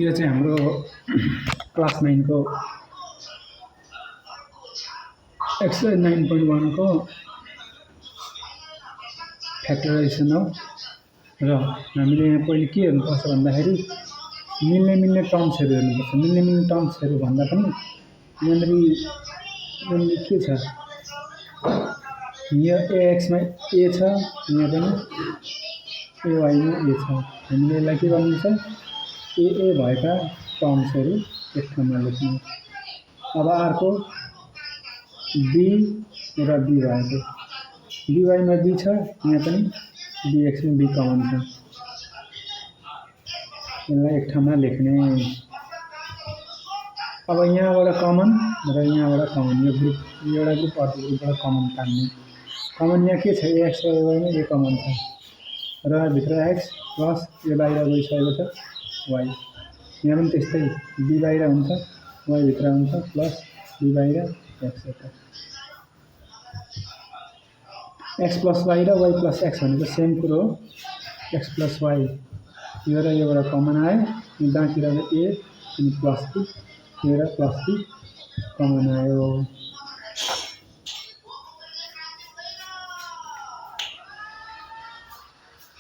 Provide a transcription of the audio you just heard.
यो चाहिँ हाम्रो क्लास 9 को एक्सरसाइज 9.1 को फ्याक्टराइजेसन हो र हामीले यहाँ पहिले के हेर्नुपर्छ भन्दाखेरि मिल्ने टर्म्सहरू हेर्नुपर्छ। मिल्ने टर्म्सहरू भन्दा पनि यहाँनिर के छ, यहाँ ax मा a छ, यहाँ पनि ay मा a छ। हामीले यसलाई के गर्नु छ, a भएका टर्म्सहरू एक ठाउँमा लेख्नु। अब अर्को b र b भएको dy मा b छ, यहाँ पनि dx मा b कमन छ। यसलाई एक ठाउँमा लेख्ने। अब यहाँबाट कमन र यहाँबाट कमन, यो ग्रुप एउटा ग्रुप अर्को ग्रुपबाट कमन तान्ने। कमन यहाँ के छ, ax र ay मा a कमन छ र भित्र x प्लस यो बाहिर गइसकेको छ y। यहाँ पनि त्यस्तै b बाहिर हुन्छ, y भित्र हुन्छ, प्लस b बाहिर x यता। x प्लस y र y प्लस x भनेको सेम कुरो हो। x प्लस y यो र योबाट कमन आयो, यो बाँकी रहेको a अनि प्लस b, यो र प्लस b कमन आयो।